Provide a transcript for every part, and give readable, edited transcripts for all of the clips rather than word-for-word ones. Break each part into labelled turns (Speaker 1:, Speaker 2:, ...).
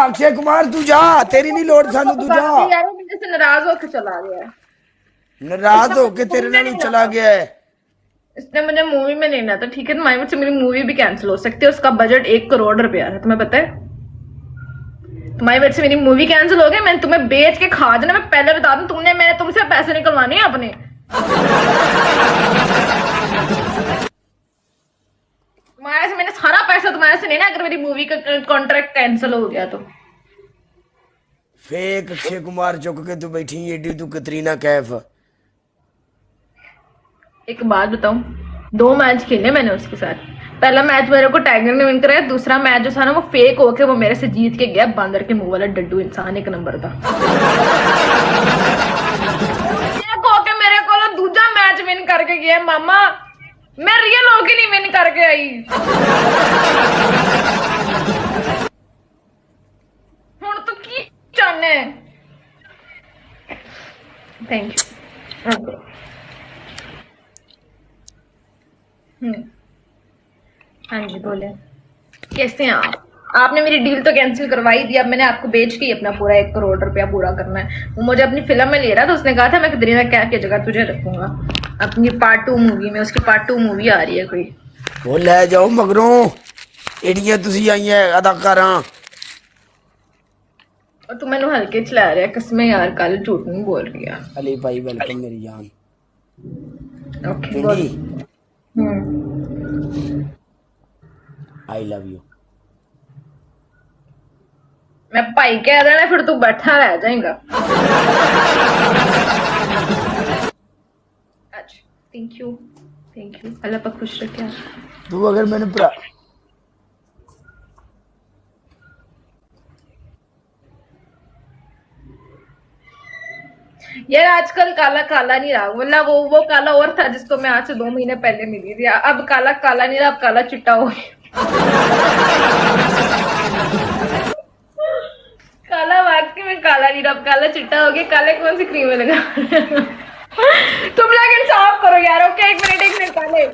Speaker 1: अक्षय कुमार तू जा, तेरी नहीं लोड़ सानू, तू जा।
Speaker 2: यार वो मेरे से नाराज होकर चला गया है।
Speaker 1: नाराज
Speaker 2: इसने
Speaker 1: होके
Speaker 2: मुझे
Speaker 1: तेरे
Speaker 2: मूवी में
Speaker 1: नाल
Speaker 2: नहीं
Speaker 1: चला
Speaker 2: लाता,
Speaker 1: गया है।
Speaker 2: इसने मुझे मूवी में नहीं लाता। ठीक है, तुम्हारी वजह से मेरी मूवी भी कैंसिल हो सकती है। उसका बजट 1 करोड़ रुपया है, तुम्हें पता है? तुम्हारी वजह से मेरी मूवी कैंसिल हो गई। मैंने तुम्हें बेच के खा जाना। मैं पहले बता दूं, मैंने तुमसे पैसे निकलवाने हैं अपने। तुम्हारे से मैंने सारा पैसा तुम्हारे से लेना अगर मेरी मूवी का कॉन्ट्रैक्ट कैंसिल हो गया तो।
Speaker 1: फेक अक्षय कुमार चुक के तू बैठी एडी, तू कतरीना कैफ।
Speaker 2: एक बात बताऊं, 2 मैच खेले मैंने उसके साथ। पहला मैच मेरे को टाइगर ने विन कराया, दूसरा मैच जो था ना वो फेक होके वो मेरे से जीत के गया। बंदर के मुंह वाला डड्डू इंसान 1 नंबर था। मेरे को दूजा मैच विन करके गया मामा। मैं रियल होके नहीं विन करके आई। हुण तो की चाहने। Thank you. हाँ जी बोले, कैसे हैं आप? आपने मेरी डील तो कैंसिल करवाई दी। अब मैंने आपको बेच के ही अपना पूरा 1 करोड़ रुपया पूरा करना है। वो मुझे अपनी फिल्म में ले रहा था, उसने कहा था मैं कतरीना कैफ की जगह तुझे रखूंगा अपनी पार्ट 2 मूवी में। उसकी पार्ट 2 मूवी आ रही है कोई।
Speaker 1: वो ले जाओ मगरों, एडियां तुसी आईयां अदाकारां।
Speaker 2: और तू मैनू हल्के चला रहा है, कसमें यार, कल झूठ नहीं बोल रही है।
Speaker 1: अली भाई वेलकम मेरी जान।
Speaker 2: ओके बोल।
Speaker 1: Pindi
Speaker 2: hmm.
Speaker 1: I love you.
Speaker 2: मैं भाई कह देना फिर तू बैठा रह जाएगा। अच्छा, थैंक यू, थैंक यू। अल्लाह पाक खुश रखे।
Speaker 1: तू अगर मैंने भरा
Speaker 2: यार आजकल काला काला नहीं रहा, वरना वो काला और था जिसको मैं आज से 2 महीने पहले मिली थी। अब काला काला नहीं रहा, अब काला चिट्टा हो गया। काला वाकई में काला नहीं रहा, अब काला चिट्टा हो गया। काले कौन सी क्रीम लगा? तुम लोग इंसाफ करो यार। ओके, 1 मिनट काले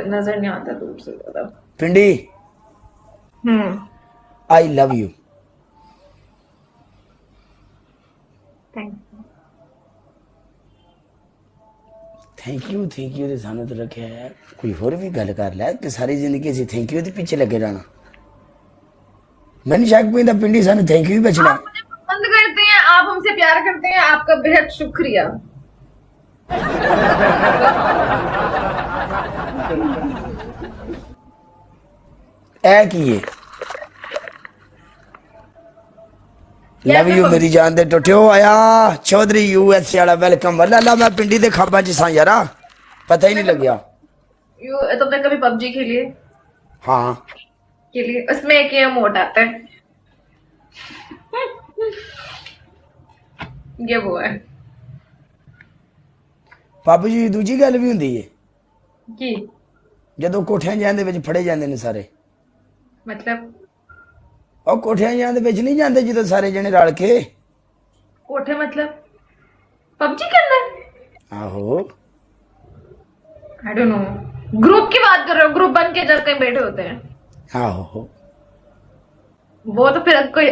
Speaker 2: नजर नहीं आता दूर से ज्यादा।
Speaker 1: Pindi I love you.
Speaker 2: Thank
Speaker 1: thank you ते सानू तो रखे है। कोई होर भी गल कर लै कि सारी जिंदगी असी थैंक यू के पीछे लगे रहना। मैंने शक पैंदा पिंडी सानू थैंक यू ही बचना।
Speaker 2: आप मुझे पसंद करते हैं, आप हमसे प्यार करते हैं, आपका बेहद शुक्रिया।
Speaker 1: ए की है लव यू मेरी जान दे टुटियो। आया चौधरी यूएसए वाला वेलकम। वाला मैं पिंडी दे खाबा च सा यारा, पता ही नहीं लग्या।
Speaker 2: तुमने कभी पबजी खेली है?
Speaker 1: हाँ
Speaker 2: खेली है। उसमें एक ये मोड आता है, ये वो है
Speaker 1: पबजी दूजी गल भी हुंदी है
Speaker 2: कि
Speaker 1: जदों कोठियां जां दे विच फड़े जांदे ने सारे।
Speaker 2: मतलब
Speaker 1: और कोठियां जां दे विच नहीं जांदे जदों सारे जने रल के।
Speaker 2: कोठे मतलब पबजी के अंदर?
Speaker 1: आहो
Speaker 2: आई डोंट नो, ग्रुप की बात कर रहे हो? ग्रुप बन के जब कहीं बैठे होते हैं
Speaker 1: आहो
Speaker 2: वो तो फिर कोई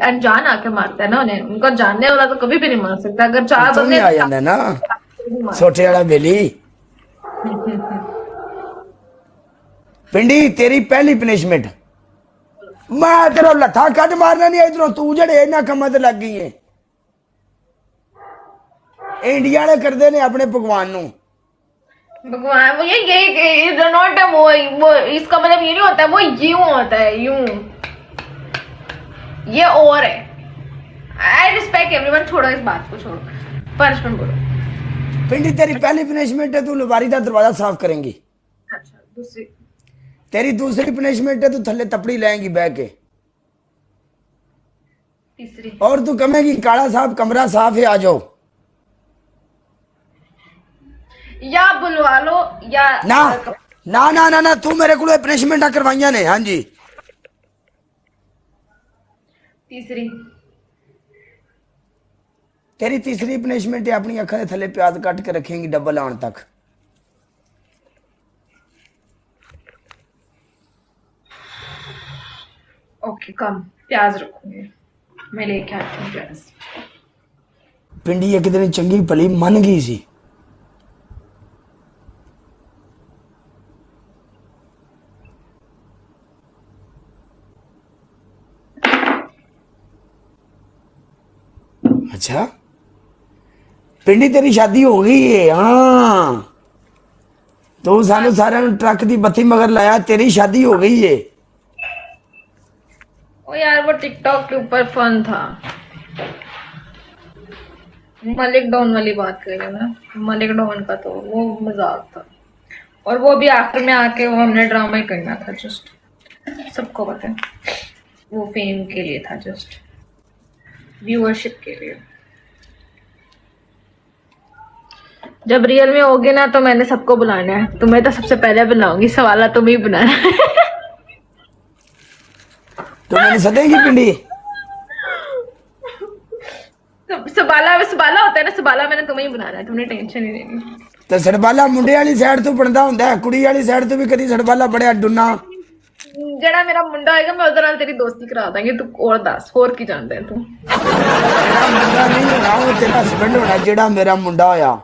Speaker 2: अनजान आके मारता है ना उन्हें। उनको जानने वाला तो कभी भी नहीं मार सकता। अगर 4
Speaker 1: तू भी
Speaker 2: बंदे
Speaker 1: आ जांदा ना सोटे वाला बेली। पिंडी तेरी पहली पनिशमेंट, मैं तेरा लथा कट मारना नहीं इधरों। तू जड़े इन्हां कम्मां ते लग गई है। इंडिया वाले करदे ने अपने भगवान नू।
Speaker 2: भगवान वो ये नॉट है वो इसका मतलब ये नहीं होता है, वो यूं होता है, यूं ये और है। I respect everyone. छोड़ो इस बात को, छोड़ो। पनिशमेंट बोलो।
Speaker 1: पिंडी तेरी पहली पनिशमेंट है तू लबारी का दरवाजा साफ करेंगी।
Speaker 2: अच्छा, दूसरी?
Speaker 1: तेरी दूसरी पनिशमेंट है तू थल्ले तपड़ी लाएंगी बह के।
Speaker 2: तीसरी?
Speaker 1: और तू कहेगी काला साहब कमरा साफ है आ जाओ।
Speaker 2: या बुलवा लो या
Speaker 1: ना ना ना ना ना तू मेरे को पनिशमेंट करवाइया ने। हाँ जी।
Speaker 2: तीसरी?
Speaker 1: तेरी तीसरी पनिशमेंट है अपनी अखा के थले प्याज कट के रखेंगी डबल आने तक।
Speaker 2: ओके, कम प्याज रखूंगी। मैं लेके आती हूँ ड्रेस।
Speaker 1: पिंडी एक दिन चंगी भली मन गई सी। अच्छा पिंडी तेरी शादी हो गई है? हाँ तू सानू सारे ट्रक की बत्ती मगर लाया, तेरी शादी हो गई है।
Speaker 2: ओ यार वो टिकटॉक के ऊपर फन था। मलिक डॉन वाली बात कर रहे हो ना, मलिक डॉन का तो वो मजाक था, और वो भी आखिर में आके वो हमने ड्रामा ही करना था, जस्ट सबको पता है वो फेम के लिए था, जस्ट व्यूअरशिप के लिए। जब रियल में होगे ना तो मैंने सबको बुलाना है, तुम्हें तो सबसे पहले बुलाऊंगी, सवाल तुम्हें ही बनाना है।
Speaker 1: तो मैंने सदेगी पिंडी?
Speaker 2: सबाला सबाला होता है ना, सबाला मैंने तुम्हें ही बनाना है, तुमने टेंशन नहीं लेनी।
Speaker 1: तो सड़बाला मुंडे वाली साइड तो बनता होंदा है, कुड़ी वाली साइड तो भी कदी सड़बाला बड़े डुन्ना।
Speaker 2: जेड़ा मेरा मुंडा होएगा मैं उधर नाल तेरी दोस्ती करा दांगी, तू और दस होर की जानदा है तू?
Speaker 1: तेरा मुंडा नहीं होना, वो तेरा हस्बैंड होना जेड़ा मेरा मुंडा होया।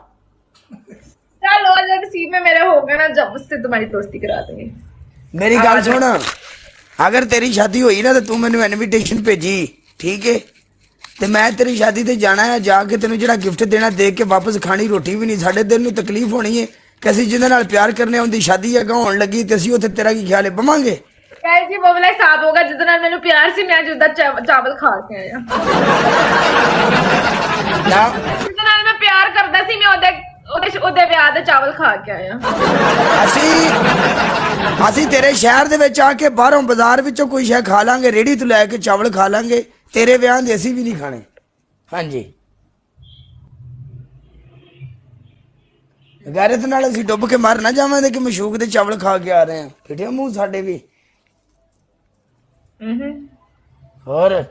Speaker 2: चल और जब नसीब में मेरे होगा ना, जब उससे तुम्हारी दोस्ती करा देंगे।
Speaker 1: मेरी गल सुन, अगर तेरी शादी हुई ना तो तू मैनू इनविटेशन भेजी, ठीक है? ते मैं तेरी शादी ते जाना है, जाके तेनू जेड़ा गिफ्ट देना दे के वापस खानी रोटी भी नहीं। साडे दिल नू तकलीफ होनी है कि ਅਸੀਂ जिहदे नाल प्यार करने उनकी शादी अगर होने लगी ते ਅਸੀਂ ਉੱਥੇ तेरा की ख्याल है बवांगे?
Speaker 2: गाइस जी वो वाला हिसाब होगा जिसदे नाल मैनू प्यार सी, मैं जिसदा चावल खा के आया।
Speaker 1: ना
Speaker 2: जिसदे नाल मैं प्यार करदा सी, मैं ਉਹਦੇ ਵਿਆਹ ਦੇ ਚਾਵਲ ਖਾ ਕੇ ਆਇਆ।
Speaker 1: ਅਸੀਂ ਤੇਰੇ ਸ਼ਹਿਰ ਦੇ ਵਿੱਚ ਆ ਕੇ ਬਾਹਰੋਂ ਬਾਜ਼ਾਰ ਵਿੱਚੋਂ ਕੋਈ ਸ਼ੈ ਖਾ ਲਾਂਗੇ, ਰੇੜੀ ਤੋਂ ਲੈ ਕੇ ਚਾਵਲ ਖਾ ਲਾਂਗੇ, ਤੇਰੇ ਵਿਆਹ ਦੇ ਅਸੀਂ ਵੀ ਨਹੀਂ ਖਾਣੇ। ਹਾਂਜੀ ਗੈਰਤ ਨਾਲ ਅਸੀਂ ਡੁੱਬ ਕੇ ਮਰ ਨਾ ਜਾਵਾਂਗੇ ਕਿ ਮਸ਼ੂਕ ਦੇ ਚਾਵਲ ਖਾ ਕੇ ਆ ਰਹੇ ਹਾਂ। ਫਿੱਟੇ ਮੂੰਹ ਸਾਡੇ ਵੀ। ਹੋਰ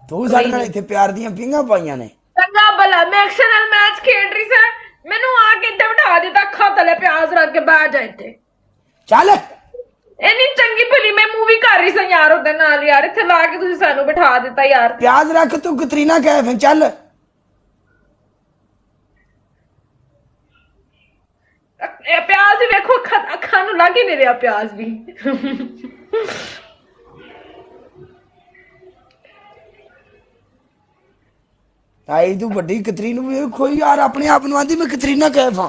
Speaker 1: ਤੂੰ ਸਾਡੇ ਨਾਲ ਇੱਥੇ ਪਿਆਰ ਦੀਆਂ ਪੀਂਘਾਂ ਪਾਈਆਂ ਨੇ।
Speaker 2: चंगा भला मैं एक्शन मैच खेल रही सा, मैनू आके इत्थे बिठा दिता, अखा तले प्याज रख के बैठ जा इत्थे।
Speaker 1: ਚੱਲ
Speaker 2: इन्नी चंगी भली मैं मूवी कर रही सा यार ओदे नाल, यार इत्थे ला के तुसी सानू बिठा दिता यार।
Speaker 1: प्याज रख तू कतरीना कैफ है, चल
Speaker 2: प्याज भी वेखो, अखा नू लग ही नहीं रहा प्याज भी।
Speaker 1: आई तू बड़ी कतरीन वेखो यार, अपने आप नू आंदी मैं कतरीना कैफ हां।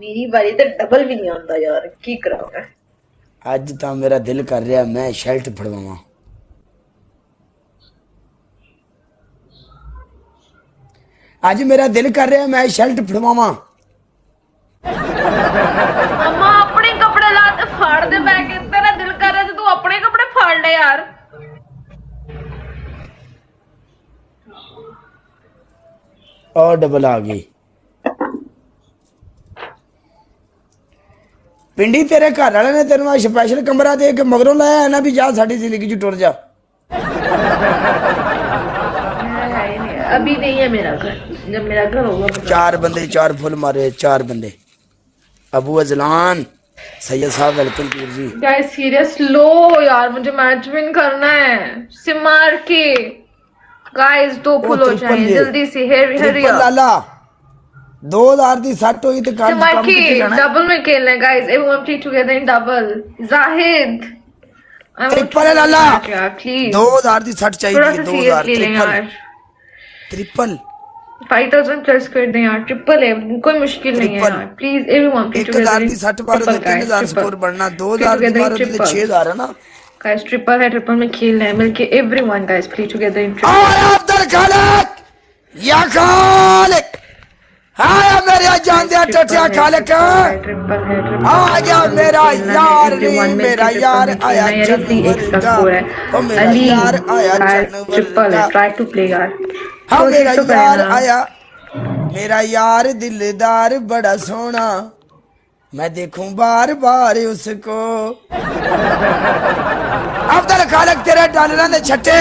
Speaker 2: मेरी बारी तो डबल भी नहीं आंदा यार, की करा मैं?
Speaker 1: ਅੱਜ ਤਾਂ ਮੇਰਾ ਦਿਲ ਕਰ ਰਿਹਾ ਮੈਂ ਸ਼ਰਟ ਫੜਵਾਵਾਂ। ਅੱਜ ਮੇਰਾ ਦਿਲ ਕਰ ਰਿਹਾ ਮੈਂ ਸ਼ਰਟ ਫੜਵਾਵਾਂ।
Speaker 2: अम्मा अपने कपड़े ला ते फाड़ दे बैग, तेरा दिल कर रहा है तू अपने कपड़े फाड़ ले यार।
Speaker 1: और डबल आ गई। पिंडी तेरे घर वाले ने तेरे स्पेशल कमरा दे के मगरों लाया है ना भी जा साड़ी जिंदगी च टुर जा।
Speaker 2: अभी नहीं है मेरा घर, जब मेरा घर होगा।
Speaker 1: चार बंदे चार फुल मारे, चार बंदे। अबू अजलान सैयद साहब वेलकम पीर जी।
Speaker 2: गाइस सीरियस लो यार, मुझे मैच विन करना है, सिमार के गाइस दो फुल हो जाए जल्दी से। हरी
Speaker 1: लाला 2000 दी सेट होई ते काम
Speaker 2: सिमार के
Speaker 1: किथे जाना?
Speaker 2: डबल में खेलना है guys, everyone play together in double. Zahid
Speaker 1: triple है लाला,
Speaker 2: प्लीज
Speaker 1: 2000 दी सेट चाहिए। 2000 ट्रिपल ट्रिपल
Speaker 2: 5000 प्लस कर दें यार, ट्रिपल है, कोई मुश्किल नहीं है यार, प्लीज एवरीवन प्ले टुगेदर।
Speaker 1: 1000 दी 60 बार तो 3000 स्कोर बढ़ना, 2000 दी बार तो 6000 है ना
Speaker 2: गाइस। ट्रिपल है, ट्रिपल में खेलना है मिलके, everyone guys play together in triple.
Speaker 1: आया अब्दुल खालिक या खालिक, आया मेरे जान दे टटिया खालिक,
Speaker 2: ट्रिपल है, ट्रिपल
Speaker 1: आ गया मेरा यार रे, मेरा यार आया
Speaker 2: एक का स्कोर है।
Speaker 1: ओ मेरा
Speaker 2: अली
Speaker 1: यार आया
Speaker 2: ट्रिपल है, ट्राई टू प्ले यार।
Speaker 1: हाँ मेरा यार आया, मेरा यार दिलदार बड़ा सोना, मैं देखूं बार बार उसको। अब्दुल खालिक तेरे डॉलरां दे छट्टे